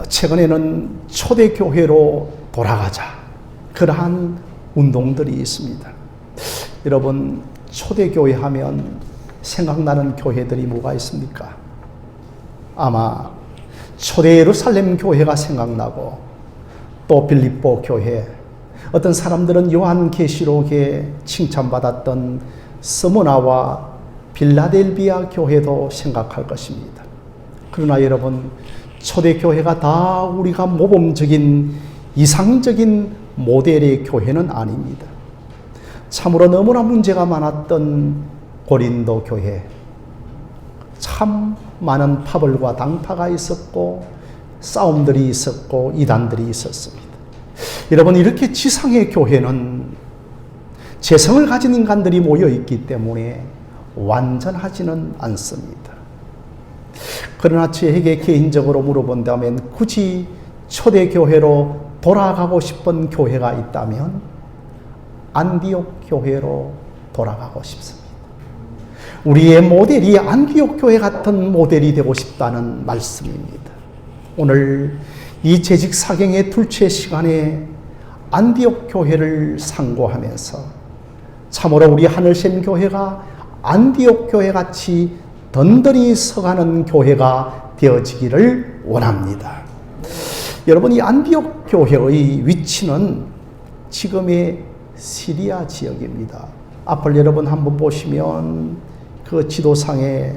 최근에는 초대교회로 돌아가자, 그러한 운동들이 있습니다. 여러분, 초대교회 하면 생각나는 교회들이 뭐가 있습니까? 아마 초대 예루살렘 교회가 생각나고, 또 빌립보 교회, 어떤 사람들은 요한계시록에 칭찬받았던 스무나와 빌라델비아 교회도 생각할 것입니다. 그러나 여러분, 초대교회가 다 우리가 모범적인 이상적인 모델의 교회는 아닙니다. 참으로 너무나 문제가 많았던 고린도 교회, 참 많은 파벌과 당파가 있었고 싸움들이 있었고 이단들이 있었습니다. 여러분, 이렇게 지상의 교회는 재성을 가진 인간들이 모여 있기 때문에 완전하지는 않습니다. 그러나 저에게 개인적으로 물어본다면 굳이 초대교회로 돌아가고 싶은 교회가 있다면 안디옥 교회로 돌아가고 싶습니다. 우리의 모델이 안디옥 교회 같은 모델이 되고 싶다는 말씀입니다. 오늘 이 재직 사경의 둘째 시간에 안디옥 교회를 상고하면서 참으로 우리 하늘샘 교회가 안디옥 교회 같이 던들이 서가는 교회가 되어지기를 원합니다. 여러분, 이 안디옥 교회의 위치는 지금의 시리아 지역입니다. 앞을 여러분 한번 보시면 그 지도상에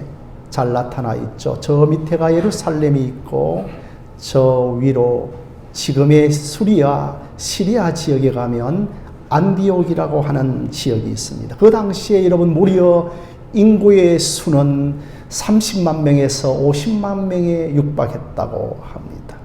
잘 나타나 있죠. 저 밑에가 예루살렘이 있고 저 위로 지금의 시리아 지역에 가면 안디옥이라고 하는 지역이 있습니다. 그 당시에 여러분 무려 인구의 수는 30만 명에서 50만 명에 육박했다고 합니다.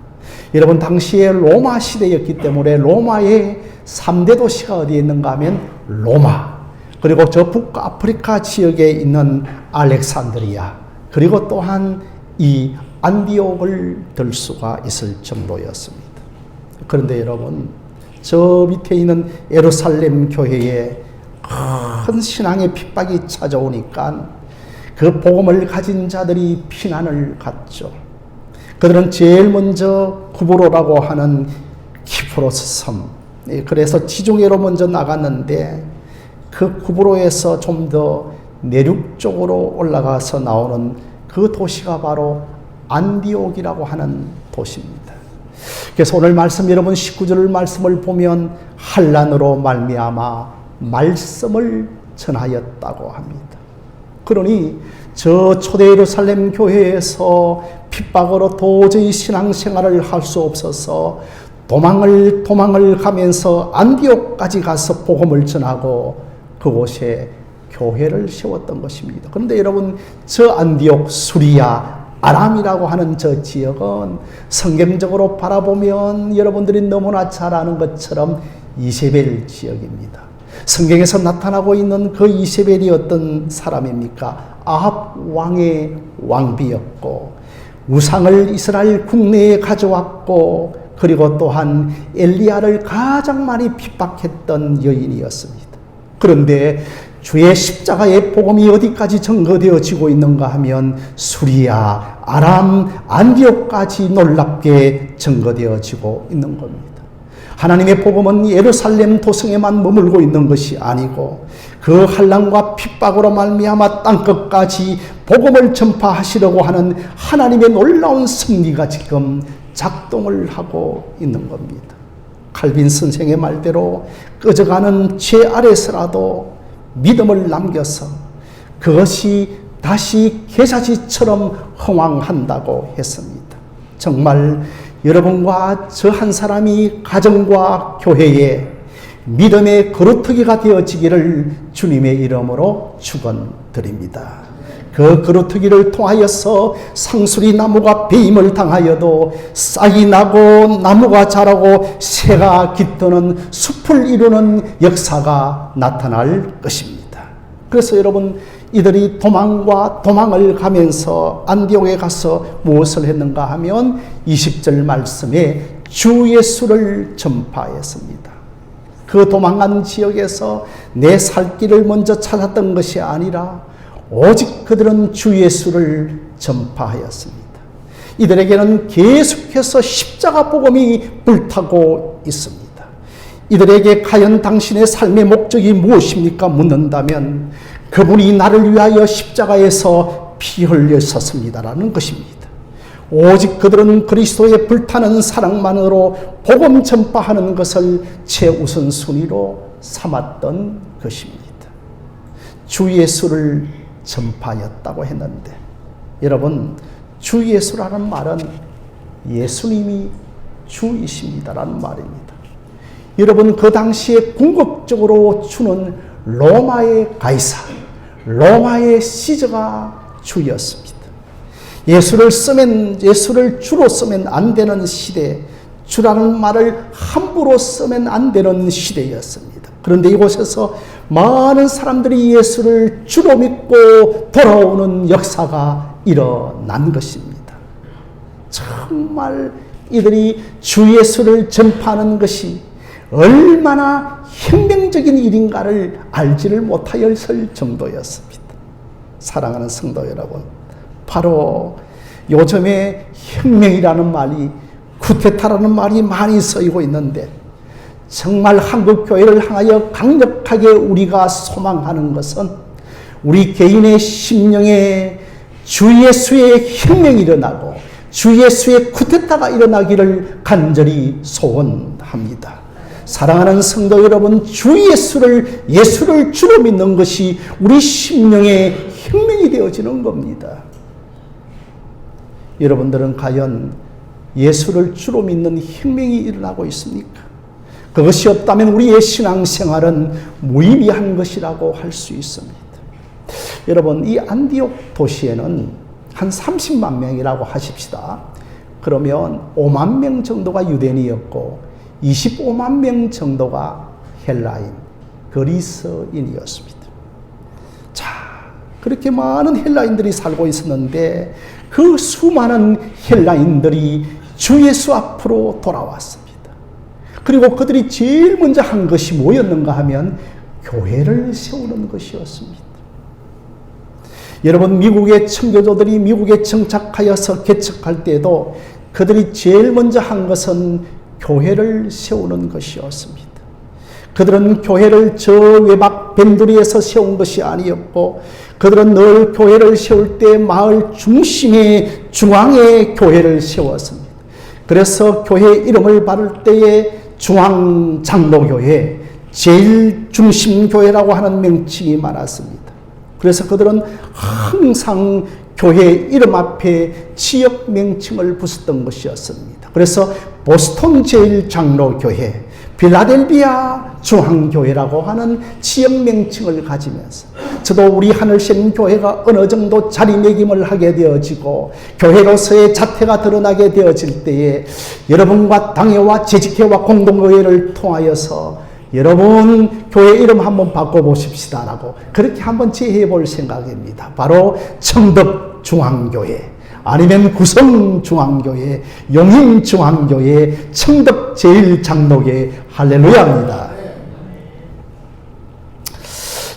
여러분, 당시에 로마 시대였기 때문에 로마의 3대 도시가 어디에 있는가 하면 로마, 그리고 저 북아프리카 지역에 있는 알렉산드리아, 그리고 또한 이 안디옥을 들 수가 있을 정도였습니다. 그런데 여러분, 저 밑에 있는 예루살렘 교회에 큰 신앙의 핍박이 찾아오니까 그 복음을 가진 자들이 피난을 갔죠. 그들은 제일 먼저 구브로라고 하는 키프로스 섬, 그래서 지중해로 먼저 나갔는데 그 구브로에서 좀 더 내륙 쪽으로 올라가서 나오는 그 도시가 바로 안디옥이라고 하는 도시입니다. 그래서 오늘 말씀, 여러분 19절 말씀을 보면 환난으로 말미암아 말씀을 전하였다고 합니다. 그러니 저 초대 예루살렘 교회에서 핍박으로 도저히 신앙생활을 할 수 없어서 도망을 가면서 안디옥까지 가서 복음을 전하고 그곳에 교회를 세웠던 것입니다. 그런데 여러분, 저 안디옥, 수리아, 아람이라고 하는 저 지역은 성경적으로 바라보면 여러분들이 너무나 잘 아는 것처럼 이세벨 지역입니다. 성경에서 나타나고 있는 그 이세벨이 어떤 사람입니까? 아합 왕의 왕비였고 우상을 이스라엘 국내에 가져왔고 그리고 또한 엘리야를 가장 많이 핍박했던 여인이었습니다. 그런데 주의 십자가의 복음이 어디까지 증거되어지고 있는가 하면 수리아, 아람, 안디옥까지 놀랍게 증거되어지고 있는 겁니다. 하나님의 복음은 예루살렘 도성에만 머물고 있는 것이 아니고 그 환난과 핍박으로 말미암아 땅끝까지 복음을 전파하시려고 하는 하나님의 놀라운 승리가 지금 작동을 하고 있는 겁니다. 칼빈 선생의 말대로 꺼져가는 죄 아래서라도 믿음을 남겨서 그것이 다시 계사지처럼 흥왕한다고 했습니다. 정말 여러분과 저 한 사람이 가정과 교회에 믿음의 거루터기가 되어지기를 주님의 이름으로 축원드립니다. 그 거루터기를 통하여서 상수리 나무가 배임을 당하여도 싹이 나고 나무가 자라고 새가 깃드는 숲을 이루는 역사가 나타날 것입니다. 그래서 여러분, 이들이 도망을 가면서 안디옥에 가서 무엇을 했는가 하면 20절 말씀에 주 예수를 전파했습니다. 그 도망간 지역에서 내 살 길을 먼저 찾았던 것이 아니라 오직 그들은 주 예수를 전파하였습니다. 이들에게는 계속해서 십자가 복음이 불타고 있습니다. 이들에게 과연 당신의 삶의 목적이 무엇입니까? 묻는다면 그분이 나를 위하여 십자가에서 피 흘렸었습니다라는 것입니다. 오직 그들은 그리스도의 불타는 사랑만으로 복음 전파하는 것을 최우선순위로 삼았던 것입니다. 주 예수를 전파하였다고 했는데, 여러분, 주 예수라는 말은 예수님이 주이십니다라는 말입니다. 여러분, 그 당시에 궁극적으로 주는 로마의 가이사, 로마의 시저가 주였습니다. 예수를 주로 쓰면 안 되는 시대, 주라는 말을 함부로 쓰면 안 되는 시대였습니다. 그런데 이곳에서 많은 사람들이 예수를 주로 믿고 돌아오는 역사가 일어난 것입니다. 정말 이들이 주 예수를 전파하는 것이 얼마나 혁명적인 일인가를 알지를 못하였을 정도였습니다. 사랑하는 성도 여러분, 바로 요즘에 혁명이라는 말이, 쿠데타라는 말이 많이 쓰이고 있는데, 정말 한국 교회를 향하여 강력하게 우리가 소망하는 것은 우리 개인의 심령에 주 예수의 혁명이 일어나고 주 예수의 쿠데타가 일어나기를 간절히 소원합니다. 사랑하는 성도 여러분, 주 예수를 주로 믿는 것이 우리 심령의 혁명이 되어지는 겁니다. 여러분들은 과연 예수를 주로 믿는 혁명이 일어나고 있습니까? 그것이 없다면 우리의 신앙생활은 무의미한 것이라고 할 수 있습니다. 여러분, 이 안디옥 도시에는 한 30만 명이라고 하십시다. 그러면 5만 명 정도가 유대인이었고 25만 명 정도가 헬라인, 그리스인이었습니다. 자, 그렇게 많은 헬라인들이 살고 있었는데 그 수많은 헬라인들이 주 예수 앞으로 돌아왔습니다. 그리고 그들이 제일 먼저 한 것이 뭐였는가 하면 교회를 세우는 것이었습니다. 여러분, 미국의 청교도들이 미국에 정착하여서 개척할 때에도 그들이 제일 먼저 한 것은 교회를 세우는 것이었습니다. 그들은 교회를 저 외박 밴두리에서 세운 것이 아니었고, 그들은 늘 교회를 세울 때 마을 중앙에 교회를 세웠습니다. 그래서 교회 이름을 바를 때에 중앙장로교회, 제일 중심교회라고 하는 명칭이 많았습니다. 그래서 그들은 항상 교회 이름 앞에 지역 명칭을 붙였던 것이었습니다. 그래서 보스턴 제일장로교회, 필라델비아 중앙교회라고 하는 지역 명칭을 가지면서 저도 우리 하늘샘 교회가 어느 정도 자리매김을 하게 되어지고 교회로서의 자태가 드러나게 되어질 때에 여러분과 당회와 재직회와 공동교회를 통하여서 여러분 교회 이름 한번 바꿔보십시다 라고 그렇게 한번 제의해 볼 생각입니다. 바로 청덕중앙교회, 아니면 구성중앙교회, 용인중앙교회, 청덕제일장로교회, 할렐루야입니다.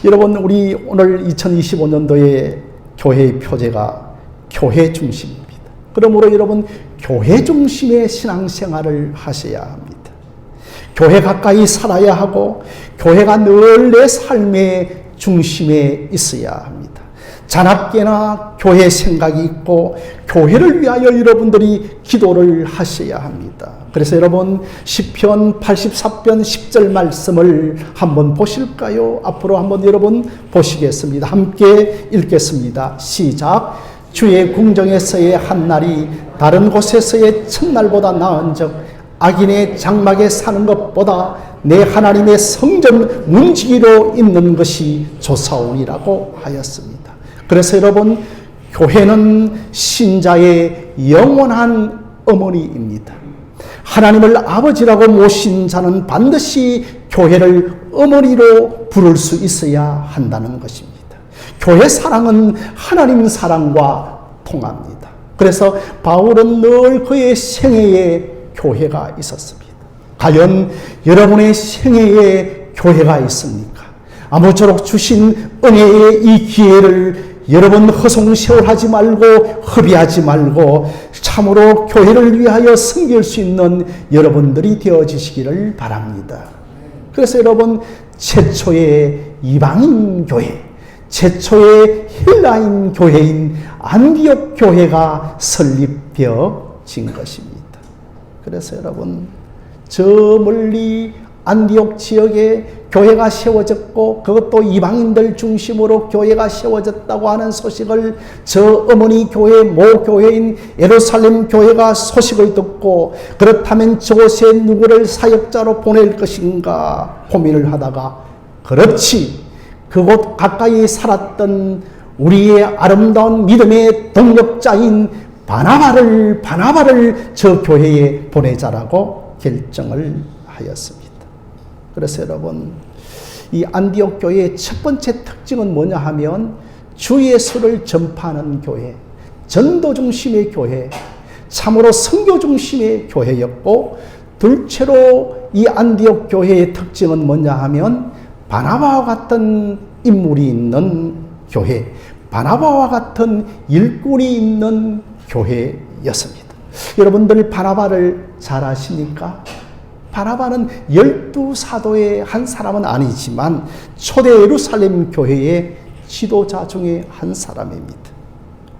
여러분, 우리 오늘 2025년도의 교회의 표제가 교회 중심입니다. 그러므로 여러분, 교회 중심의 신앙생활을 하셔야 합니다. 교회 가까이 살아야 하고 교회가 늘 내 삶의 중심에 있어야 합니다. 자나깨나 교회 생각이 있고 교회를 위하여 여러분들이 기도를 하셔야 합니다. 그래서 여러분, 시편 84편 10절 말씀을 한번 보실까요? 앞으로 한번 여러분 보시겠습니다. 함께 읽겠습니다. 시작. 주의 궁정에서의 한날이 다른 곳에서의 첫날보다 나은즉 악인의 장막에 사는 것보다 내 하나님의 성전 문지기로 있는 것이 좋사오니라고 하였습니다. 그래서 여러분, 교회는 신자의 영원한 어머니입니다. 하나님을 아버지라고 모신 자는 반드시 교회를 어머니로 부를 수 있어야 한다는 것입니다. 교회 사랑은 하나님 사랑과 통합니다. 그래서 바울은 늘 그의 생애에 교회가 있었습니다. 과연 여러분의 생애에 교회가 있습니까? 아무쪼록 주신 은혜의 이 기회를 여러분 허송세월하지 말고 허비하지 말고 참으로 교회를 위하여 섬길 수 있는 여러분들이 되어지시기를 바랍니다. 그래서 여러분 최초의 이방인 교회, 최초의 헬라인 교회인 안디옥 교회가 설립되어진 것입니다. 그래서 여러분 저 멀리 안디옥 지역에 교회가 세워졌고 그것도 이방인들 중심으로 교회가 세워졌다고 하는 소식을 저 어머니 교회 모 교회인 예루살렘 교회가 소식을 듣고 그렇다면 저곳에 누구를 사역자로 보낼 것인가 고민을 하다가 그렇지 그곳 가까이 살았던 우리의 아름다운 믿음의 동력자인 바나바를 저 교회에 보내자라고 결정을 하였습니다. 그래서 여러분 이 안디옥 교회의 첫 번째 특징은 뭐냐 하면 주 예수를 전파하는 교회, 전도 중심의 교회, 참으로 선교 중심의 교회였고 둘째로 이 안디옥 교회의 특징은 뭐냐 하면 바나바와 같은 인물이 있는 교회, 바나바와 같은 일꾼이 있는 교회였습니다. 여러분들 바나바를 잘 아십니까? 바나바는 12사도의 한 사람은 아니지만 초대 예루살렘 교회의 지도자 중에 한 사람입니다.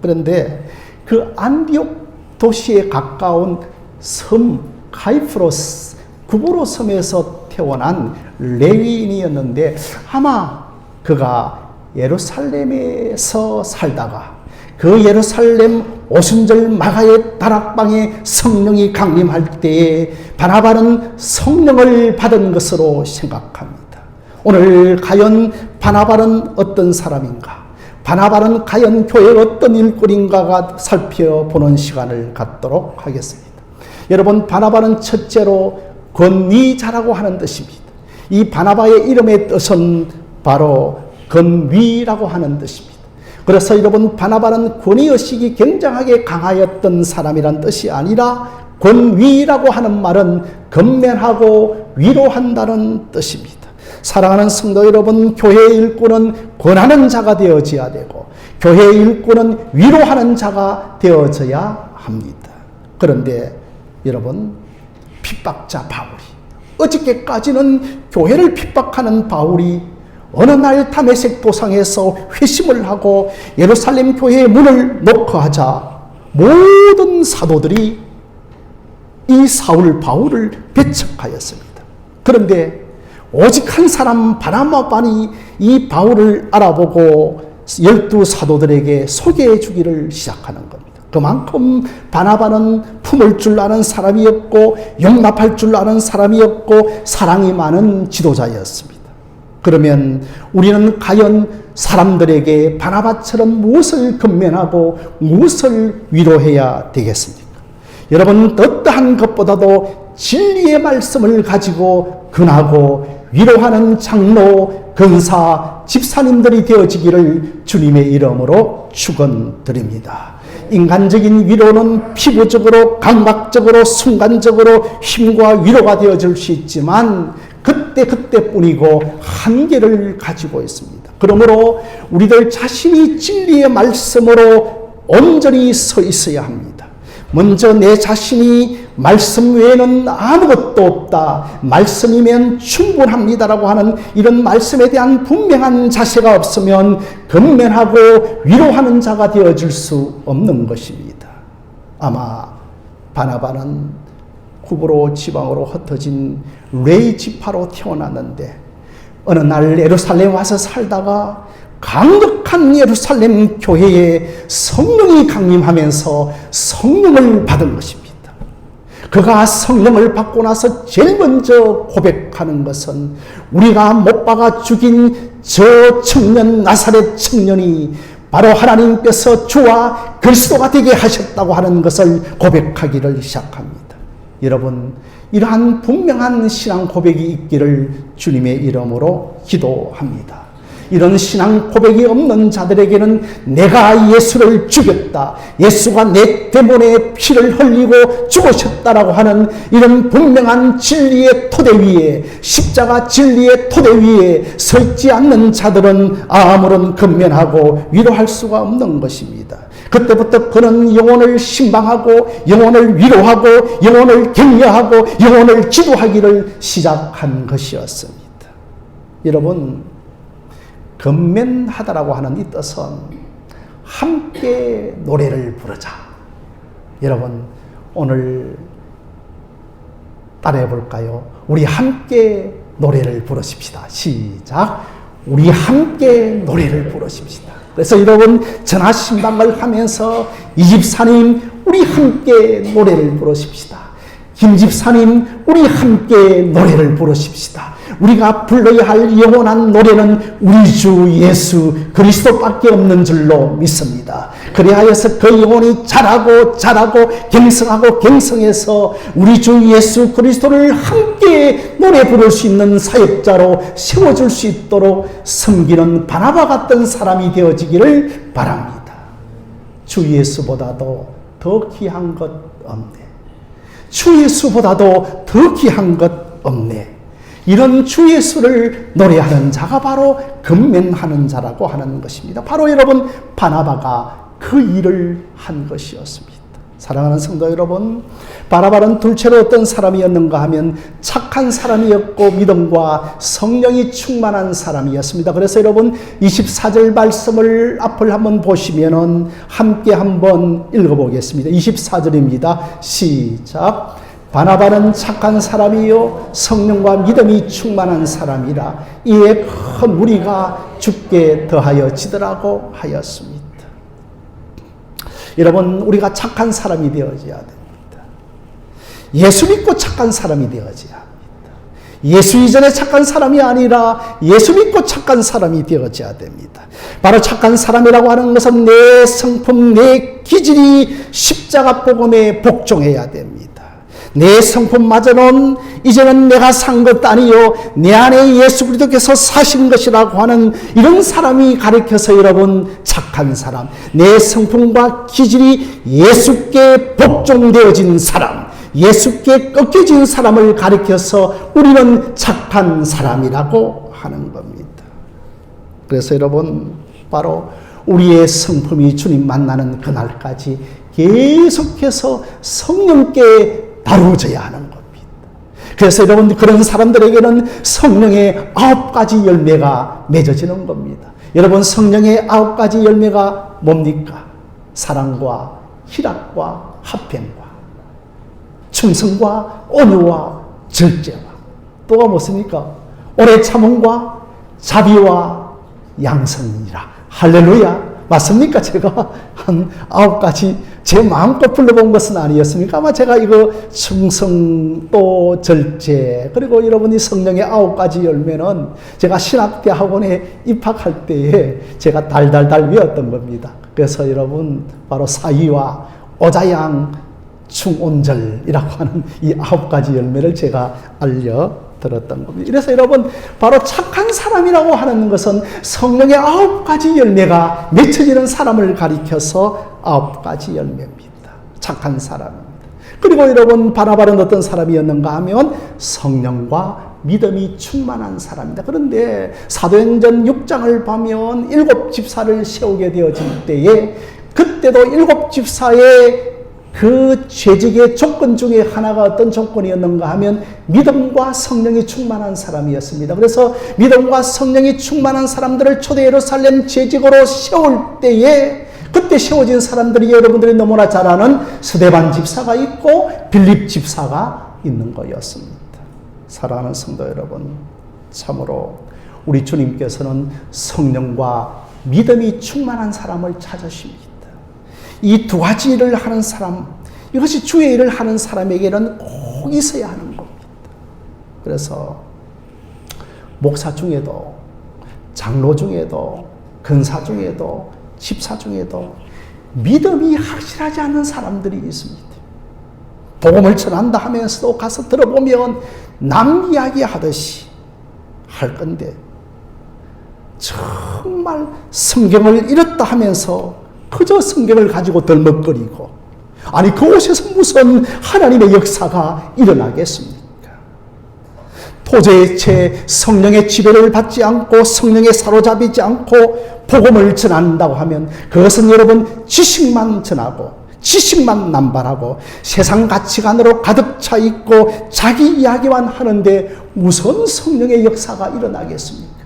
그런데 그 안디옥 도시에 가까운 섬 가이프로스 구브로 섬에서 태어난 레위인이었는데 아마 그가 예루살렘에서 살다가 그 예루살렘 오순절 마가의 다락방에 성령이 강림할 때에 바나바는 성령을 받은 것으로 생각합니다. 오늘 과연 바나바는 어떤 사람인가? 바나바는 과연 교회의 어떤 일꾼인가가 살펴보는 시간을 갖도록 하겠습니다. 여러분 바나바는 첫째로 권위자라고 하는 뜻입니다. 이 바나바의 이름의 뜻은 바로 권위라고 하는 뜻입니다. 그래서 여러분 바나바는 권위의식이 굉장하게 강하였던 사람이란 뜻이 아니라 권위라고 하는 말은 건면하고 위로한다는 뜻입니다. 사랑하는 성도 여러분, 교회의 일꾼은 권하는 자가 되어져야 되고 교회의 일꾼은 위로하는 자가 되어져야 합니다. 그런데 여러분 핍박자 바울이 어저께까지는 교회를 핍박하는 바울이 어느 날 다메섹 도상에서 회심을 하고 예루살렘 교회의 문을 노크하자 모든 사도들이 이 사울 바울을 배척하였습니다. 그런데 오직 한 사람 바나바만이 이 바울을 알아보고 12사도들에게 소개해 주기를 시작하는 겁니다. 그만큼 바나바는 품을 줄 아는 사람이었고 용납할 줄 아는 사람이었고 사랑이 많은 지도자였습니다. 그러면 우리는 과연 사람들에게 바나바처럼 무엇을 건면하고 무엇을 위로해야 되겠습니까? 여러분 어떠한 것보다도 진리의 말씀을 가지고 근하고 위로하는 장로, 권사, 집사님들이 되어지기를 주님의 이름으로 축원드립니다. 인간적인 위로는 피부적으로, 감각적으로, 순간적으로 힘과 위로가 되어질 수 있지만 그때뿐이고 한계를 가지고 있습니다. 그러므로 우리들 자신이 진리의 말씀으로 온전히 서 있어야 합니다. 먼저 내 자신이 말씀 외에는 아무것도 없다, 말씀이면 충분합니다라고 하는 이런 말씀에 대한 분명한 자세가 없으면 건면하고 위로하는 자가 되어질 수 없는 것입니다. 아마 바나바는 구브로 지방으로 흩어진 레위 지파로 태어났는데 어느 날 예루살렘 와서 살다가 강력한 예루살렘 교회에 성령이 강림하면서 성령을 받은 것입니다. 그가 성령을 받고 나서 제일 먼저 고백하는 것은 우리가 못 박아 죽인 저 청년, 나사렛 청년이 바로 하나님께서 주와 그리스도가 되게 하셨다고 하는 것을 고백하기를 시작합니다. 여러분, 이러한 분명한 신앙 고백이 있기를 주님의 이름으로 기도합니다. 이런 신앙 고백이 없는 자들에게는 내가 예수를 죽였다, 예수가 내 때문에 피를 흘리고 죽으셨다라고 하는 이런 분명한 진리의 토대 위에, 십자가 진리의 토대 위에 서 있지 않는 자들은 아무런 근면하고 위로할 수가 없는 것입니다. 그때부터 그는 영혼을 신방하고 영혼을 위로하고 영혼을 격려하고 영혼을 기도하기를 시작한 것이었습니다. 여러분, 근면하다라고 하는 이 뜻은 함께 노래를 부르자. 여러분, 오늘 따라해 볼까요? 우리 함께 노래를 부르십시다. 시작. 우리 함께 노래를 부르십시다. 그래서 여러분, 전하신방을 하면서 이 집사님 우리 함께 노래를 부르십시다. 김 집사님 우리 함께 노래를 부르십시다. 우리가 불러야 할 영원한 노래는 우리 주 예수 그리스도밖에 없는 줄로 믿습니다. 그리하여서 그 영혼이 자라고 자라고 경성하고 경성해서 우리 주 예수 그리스도를 함께 노래 부를 수 있는 사역자로 세워줄 수 있도록 섬기는 바나바 같은 사람이 되어지기를 바랍니다. 주 예수보다도 더 귀한 것 없네. 주 예수보다도 더 귀한 것 없네. 이런 주 예수를 노래하는 자가 바로 근면하는 자라고 하는 것입니다. 바로 여러분, 바나바가 그 일을 한 것이었습니다. 사랑하는 성도 여러분, 바나바는 둘째로 어떤 사람이었는가 하면 착한 사람이었고 믿음과 성령이 충만한 사람이었습니다. 그래서 여러분, 24절 말씀을 앞을 한번 보시면은 함께 한번 읽어보겠습니다. 24절입니다. 시작. 바나바는 착한 사람이요 성령과 믿음이 충만한 사람이라 이에 큰 무리가 죽게 더하여 지더라고 하였습니다. 여러분, 우리가 착한 사람이 되어져야 됩니다. 예수 믿고 착한 사람이 되어져야 합니다. 예수 이전에 착한 사람이 아니라 예수 믿고 착한 사람이 되어져야 됩니다. 바로 착한 사람이라고 하는 것은 내 성품, 내 기질이 십자가 복음에 복종해야 됩니다. 내 성품마저는 이제는 내가 산 것 아니요 내 안에 예수 그리스도께서 사신 것이라고 하는 이런 사람이 가르쳐서 여러분, 착한 사람, 내 성품과 기질이 예수께 복종되어진 사람, 예수께 꺾여진 사람을 가르쳐서 우리는 착한 사람이라고 하는 겁니다. 그래서 여러분, 바로 우리의 성품이 주님 만나는 그날까지 계속해서 성령께 다루어져야 하는 겁니다. 그래서 여러분, 그런 사람들에게는 성령의 9가지 열매가 맺어지는 겁니다. 여러분, 성령의 9가지 열매가 뭡니까? 사랑과 희락과 화평과 충성과 온유와 절제와 또가 무엇입니까? 오래 참음과 자비와 양선이라. 할렐루야. 맞습니까? 제가 한 9가지 제 마음껏 불러본 것은 아니었습니까? 아마 제가 이거 충성 또 절제 그리고 여러분이 성령의 9가지 열매는 제가 신학대 학원에 입학할 때에 제가 달달달 외웠던 겁니다. 그래서 여러분, 바로 사위와 오자양 충온절이라고 하는 이 9가지 열매를 제가 들었던 겁니다. 이래서 여러분, 바로 착한 사람이라고 하는 것은 성령의 9가지 열매가 맺혀지는 사람을 가리켜서 9가지 열매입니다. 착한 사람입니다. 그리고 여러분, 바나바는 어떤 사람이었는가 하면 성령과 믿음이 충만한 사람입니다. 그런데 사도행전 6장을 보면 7 집사를 세우게 되어질 때에 그때도 7 집사의 그 재직의 조건 중에 하나가 어떤 조건이었는가 하면 믿음과 성령이 충만한 사람이었습니다. 그래서 믿음과 성령이 충만한 사람들을 초대 예루살렘 재직으로 세울 때에 그때 세워진 사람들이 여러분들이 너무나 잘 아는 스데반 집사가 있고 빌립 집사가 있는 거였습니다. 사랑하는 성도 여러분, 참으로 우리 주님께서는 성령과 믿음이 충만한 사람을 찾으십니다. 이 2가지 일을 하는 사람, 이것이 주의 일을 하는 사람에게는 꼭 있어야 하는 겁니다. 그래서 목사 중에도, 장로 중에도, 근사 중에도, 집사 중에도 믿음이 확실하지 않은 사람들이 있습니다. 복음을 전한다 하면서도 가서 들어보면 남 이야기 하듯이 할 건데 정말 성경을 읽었다 하면서 그저 성경을 가지고 덜먹거리고, 아니 그곳에서 무슨 하나님의 역사가 일어나겠습니까? 도저히 성령의 지배를 받지 않고 성령에 사로잡히지 않고 복음을 전한다고 하면 그것은 여러분 지식만 전하고 지식만 남발하고 세상 가치관으로 가득 차 있고 자기 이야기만 하는데 무슨 성령의 역사가 일어나겠습니까?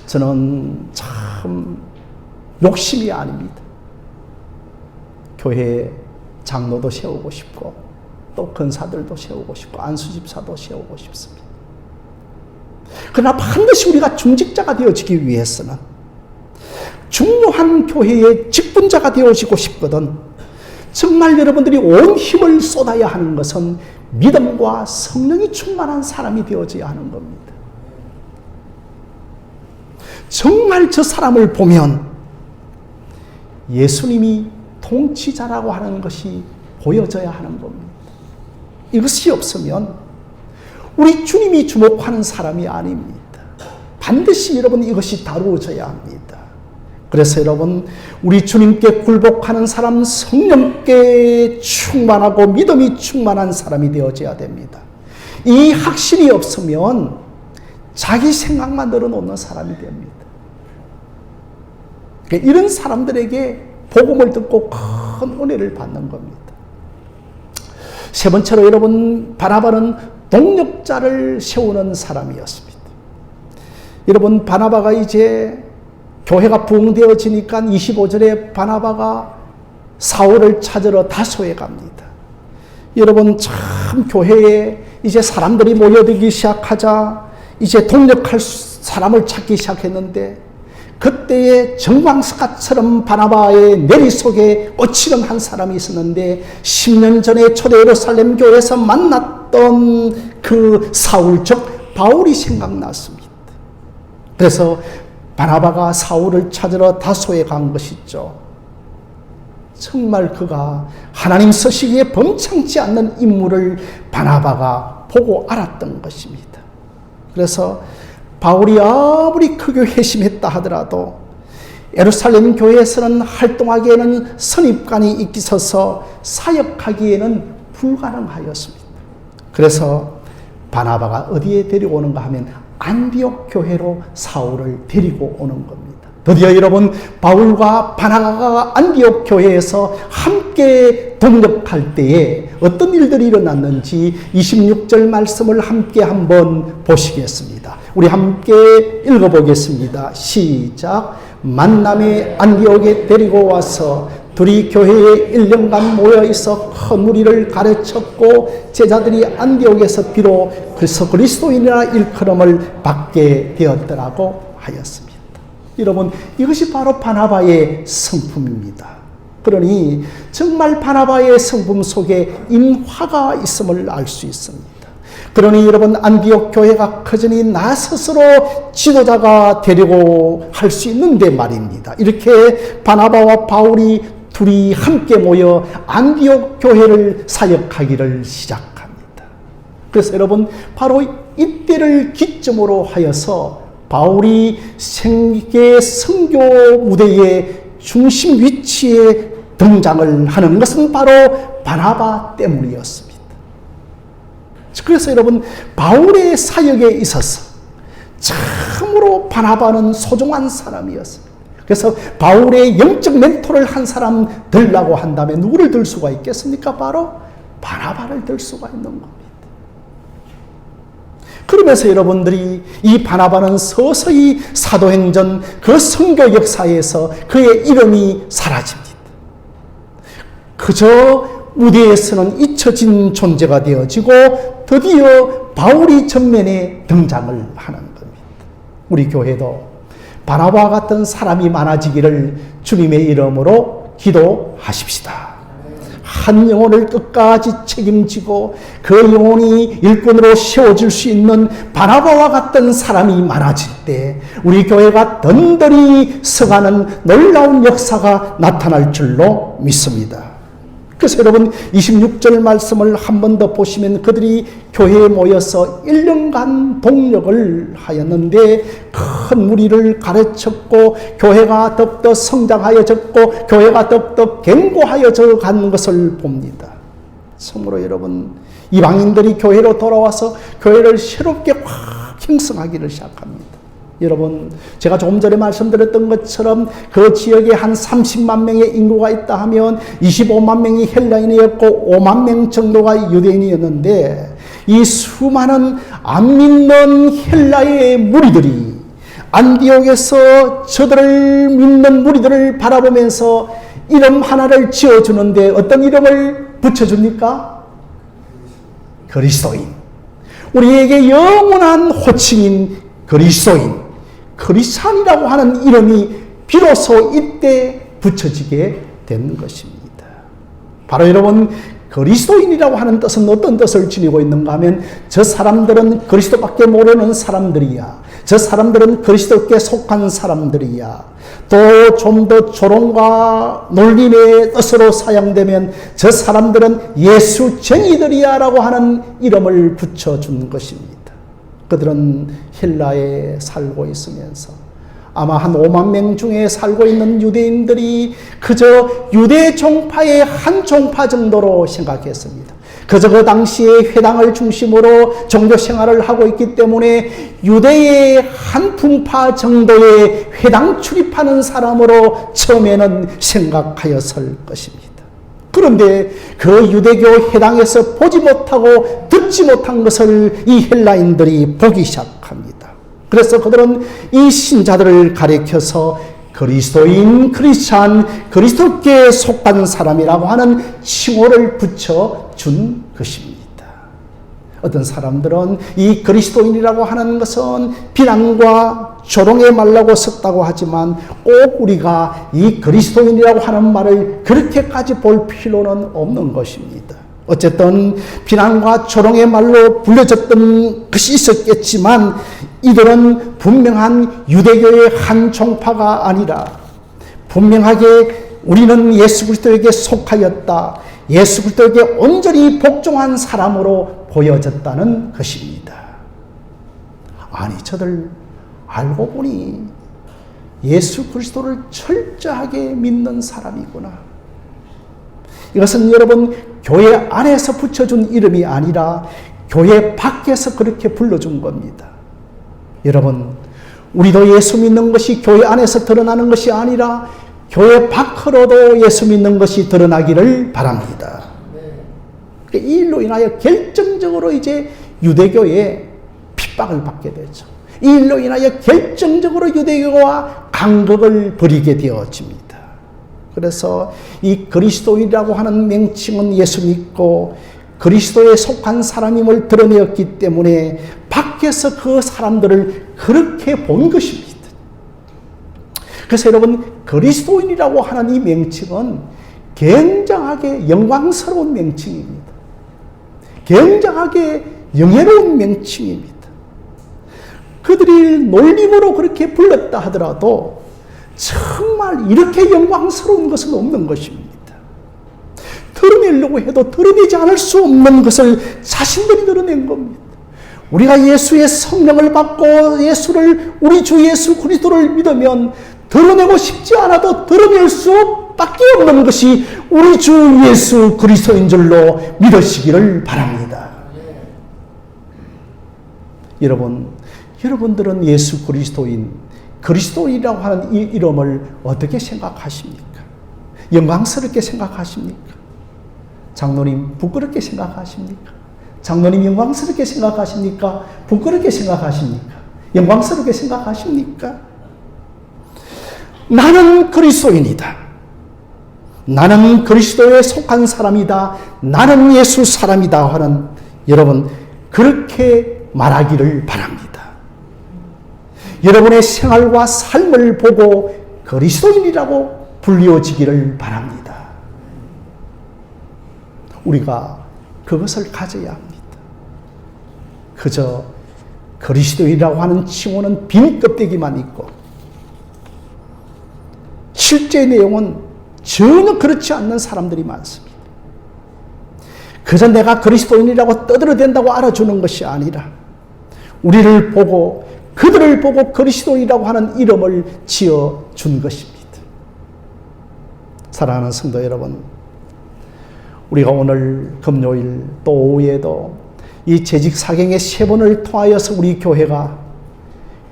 저는 참 욕심이 아닙니다. 교회에 장로도 세우고 싶고 또 권사들도 세우고 싶고 안수집사도 세우고 싶습니다. 그러나 반드시 우리가 중직자가 되어지기 위해서는 중요한 교회의 직분자가 되어지고 싶거든 정말 여러분들이 온 힘을 쏟아야 하는 것은 믿음과 성령이 충만한 사람이 되어져야 하는 겁니다. 정말 저 사람을 보면 예수님이 통치자라고 하는 것이 보여져야 하는 겁니다. 이것이 없으면 우리 주님이 주목하는 사람이 아닙니다. 반드시 여러분 이것이 다루어져야 합니다. 그래서 여러분 우리 주님께 굴복하는 사람, 성령께 충만하고 믿음이 충만한 사람이 되어져야 됩니다. 이 확신이 없으면 자기 생각만 늘어놓는 사람이 됩니다. 이런 사람들에게 복음을 듣고 큰 은혜를 받는 겁니다. 세 번째로 여러분 바나바는 동력자를 세우는 사람이었습니다. 여러분 바나바가 이제 교회가 부흥되어지니까 25절에 바나바가 사울을 찾으러 다소에 갑니다. 여러분 참 교회에 이제 사람들이 모여들기 시작하자 이제 동력할 사람을 찾기 시작했는데 그때에 정광석가처럼 바나바의 내리 속에 꽂히는 한 사람이 있었는데 10년 전에 초대 예루살렘 교회에서 만났던 그 사울 즉 바울이 생각났습니다. 그래서 바나바가 사울을 찾으러 다소에 간 것이죠. 정말 그가 하나님 서시기에 범창치 않는 인물을 바나바가 보고 알았던 것입니다. 그래서 바울이 아무리 크게 회심했다 하더라도 예루살렘 교회에서는 활동하기에는 선입관이 있어서 사역하기에는 불가능하였습니다. 그래서 바나바가 어디에 데리고 오는가 하면 안디옥 교회로 사울을 데리고 오는 겁니다. 드디어 여러분 바울과 바나바가 안디옥 교회에서 함께 동력할 때에 어떤 일들이 일어났는지 26절 말씀을 함께 한번 보시겠습니다. 우리 함께 읽어보겠습니다. 시작. 만남의 안디옥에 데리고 와서 둘이 교회에 1년간 모여있어 큰 무리를 가르쳤고 제자들이 안디옥에서 비록 그리스도인이라 일컬음을 받게 되었더라고 하였습니다. 여러분 이것이 바로 바나바의 성품입니다. 그러니 정말 바나바의 성품 속에 인화가 있음을 알 수 있습니다. 그러니 여러분 안디옥 교회가 커지니 나 스스로 지도자가 되려고 할 수 있는데 말입니다. 이렇게 바나바와 바울이 둘이 함께 모여 안디옥 교회를 사역하기를 시작합니다. 그래서 여러분 바로 이때를 기점으로 하여서 바울이 세계 선교 무대의 중심 위치에 등장을 하는 것은 바로 바나바 때문이었습니다. 그래서 여러분 바울의 사역에 있어서 참으로 바나바는 소중한 사람이었습니다. 그래서 바울의 영적 멘토를 한 사람 들라고 한다면 누구를 들 수가 있겠습니까? 바로 바나바를 들 수가 있는 겁니다. 그러면서 여러분들이 이 바나바는 서서히 사도행전 그 선교 역사에서 그의 이름이 사라집니다. 그저 무대에서는 잊혀진 존재가 되어지고 드디어 바울이 전면에 등장을 하는 겁니다. 우리 교회도 바나바와 같은 사람이 많아지기를 주님의 이름으로 기도하십시다. 한 영혼을 끝까지 책임지고 그 영혼이 일꾼으로 세워질 수 있는 바나바와 같은 사람이 많아질 때 우리 교회가 든든히 서가는 놀라운 역사가 나타날 줄로 믿습니다. 그래서 여러분 26절 말씀을 한 번 더 보시면 그들이 교회에 모여서 1년간 동력을 하였는데 큰 무리를 가르쳤고 교회가 더욱더 성장하여졌고 교회가 더욱더 견고하여져 간 것을 봅니다. 참으로 여러분 이방인들이 교회로 돌아와서 교회를 새롭게 확 형성하기를 시작합니다. 여러분 제가 조금 전에 말씀드렸던 것처럼 그 지역에 한 30만 명의 인구가 있다 하면 25만 명이 헬라인이었고 5만 명 정도가 유대인이었는데 이 수많은 안 믿는 헬라의 무리들이 안디옥에서 저들을 믿는 무리들을 바라보면서 이름 하나를 지어주는데 어떤 이름을 붙여줍니까? 그리스도인. 우리에게 영원한 호칭인 그리스도인, 크리스찬이라고 하는 이름이 비로소 이때 붙여지게 된 것입니다. 바로 여러분 그리스도인이라고 하는 뜻은 어떤 뜻을 지니고 있는가 하면 저 사람들은 그리스도밖에 모르는 사람들이야. 저 사람들은 그리스도께 속한 사람들이야. 또 좀 더 조롱과 놀림의 뜻으로 사용되면 저 사람들은 예수쟁이들이야 라고 하는 이름을 붙여준 것입니다. 그들은 헬라에 살고 있으면서 아마 한 5만 명 중에 살고 있는 유대인들이 그저 유대 종파의 한 종파 정도로 생각했습니다. 그저 그 당시에 회당을 중심으로 종교 생활을 하고 있기 때문에 유대의 한 분파 정도의 회당 출입하는 사람으로 처음에는 생각하였을 것입니다. 그런데 그 유대교 회당에서 보지 못하고 듣지 못한 것을 이 헬라인들이 보기 시작합니다. 그래서 그들은 이 신자들을 가리켜서 그리스도인, 크리스찬, 그리스도께 속한 사람이라고 하는 칭호를 붙여준 것입니다. 어떤 사람들은 이 그리스도인이라고 하는 것은 비난과 조롱의 말라고 썼다고 하지만 꼭 우리가 이 그리스도인이라고 하는 말을 그렇게까지 볼 필요는 없는 것입니다. 어쨌든 비난과 조롱의 말로 불려졌던 것이 있었겠지만 이들은 분명한 유대교의 한 종파가 아니라 분명하게 우리는 예수 그리스도에게 속하였다. 예수 그리스도에게 온전히 복종한 사람으로 보여졌다는 것입니다. 아니 저들 알고 보니 예수 그리스도를 철저하게 믿는 사람이구나. 이것은 여러분 교회 안에서 붙여준 이름이 아니라 교회 밖에서 그렇게 불러준 겁니다. 여러분 우리도 예수 믿는 것이 교회 안에서 드러나는 것이 아니라 교회 밖으로도 예수 믿는 것이 드러나기를 바랍니다. 이 일로 인하여 결정적으로 이제 유대교에 핍박을 받게 되죠. 이 일로 인하여 결정적으로 유대교와 간극을 벌이게 되어집니다. 그래서 이 그리스도인이라고 하는 명칭은 예수 믿고 그리스도에 속한 사람임을 드러내었기 때문에 밖에서 그 사람들을 그렇게 본 것입니다. 그래서 여러분 그리스도인이라고 하는 이 명칭은 굉장하게 영광스러운 명칭입니다. 굉장하게 영예로운 명칭입니다. 그들이 놀림으로 그렇게 불렀다 하더라도 정말 이렇게 영광스러운 것은 없는 것입니다. 드러내려고 해도 드러내지 않을 수 없는 것을 자신들이 드러낸 겁니다. 우리가 예수의 성령을 받고 예수를 우리 주 예수 그리스도를 믿으면 드러내고 싶지 않아도 드러낼 수밖에 없는 것이 우리 주 예수 그리스도인 줄로 믿으시기를 바랍니다. 여러분들은 예수 그리스도인이라고 하는 이 이름을 어떻게 생각하십니까? 영광스럽게 생각하십니까? 장로님 부끄럽게 생각하십니까? 장로님 영광스럽게 생각하십니까? 부끄럽게 생각하십니까? 영광스럽게 생각하십니까? 나는 그리스도인이다. 나는 그리스도에 속한 사람이다. 나는 예수 사람이다 하는 여러분 그렇게 말하기를 바랍니다. 여러분의 생활과 삶을 보고 그리스도인이라고 불리워지기를 바랍니다. 우리가 그것을 가져야 합니다. 그저 그리스도인이라고 하는 칭호는 빈 껍데기만 있고 실제 내용은 전혀 그렇지 않는 사람들이 많습니다. 그저 내가 그리스도인이라고 떠들어댄다고 알아주는 것이 아니라 우리를 보고 그들을 보고 그리스도인이라고 하는 이름을 지어준 것입니다. 사랑하는 성도 여러분, 우리가 오늘 금요일 또 오후에도 이 재직 사경의 3번을 통하여서 우리 교회가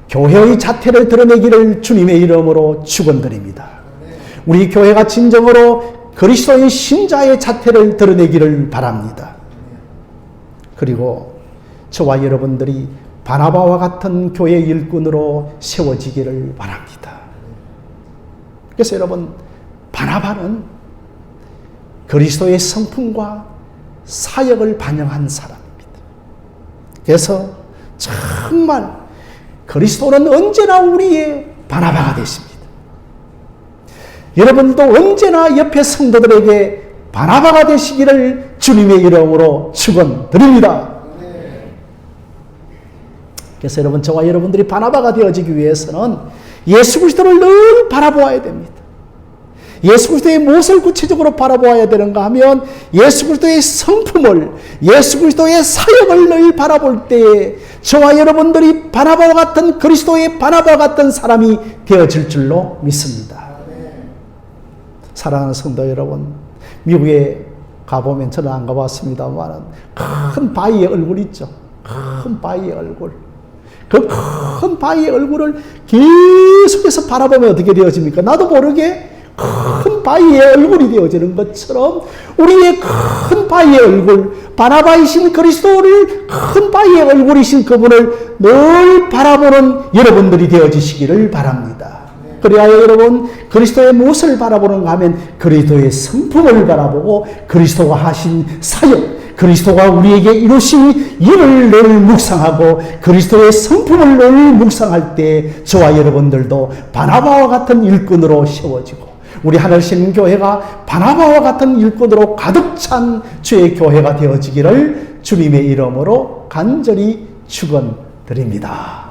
교회의 자태를 드러내기를 주님의 이름으로 축원드립니다. 우리 교회가 진정으로 그리스도인 신자의 자태를 드러내기를 바랍니다. 그리고 저와 여러분들이 바나바와 같은 교회 일꾼으로 세워지기를 바랍니다. 그래서 여러분, 바나바는 그리스도의 성품과 사역을 반영한 사람입니다. 그래서 정말 그리스도는 언제나 우리의 바나바가 되십니다. 여러분도 언제나 옆에 성도들에게 바나바가 되시기를 주님의 이름으로 축원드립니다. 그래서 여러분, 저와 여러분들이 바나바가 되어지기 위해서는 예수 그리스도를 늘 바라보아야 됩니다. 예수 그리스도의 무엇을 구체적으로 바라보아야 되는가 하면 예수 그리스도의 성품을, 예수 그리스도의 사역을 늘 바라볼 때에 저와 여러분들이 바나바와 같은 그리스도의 바나바와 같은 사람이 되어질 줄로 믿습니다. 사랑하는 성도 여러분, 미국에 가보면, 저는 안 가봤습니다만 큰 바위의 얼굴 있죠. 큰 바위의 얼굴. 그 큰 바위의 얼굴을 계속해서 바라보면 어떻게 되어집니까? 나도 모르게 큰 바위의 얼굴이 되어지는 것처럼 우리의 큰 바위의 얼굴, 바나바이신 그리스도를 큰 바위의 얼굴이신 그분을 늘 바라보는 여러분들이 되어지시기를 바랍니다. 그래야 여러분, 그리스도의 무엇을 바라보는가 하면 그리스도의 성품을 바라보고 그리스도가 하신 사역, 그리스도가 우리에게 이루신 일을 늘 묵상하고 그리스도의 성품을 늘 묵상할 때 저와 여러분들도 바나바와 같은 일꾼으로 세워지고 우리 하늘신 교회가 바나바와 같은 일꾼으로 가득 찬 주의 교회가 되어지기를 주님의 이름으로 간절히 축원드립니다.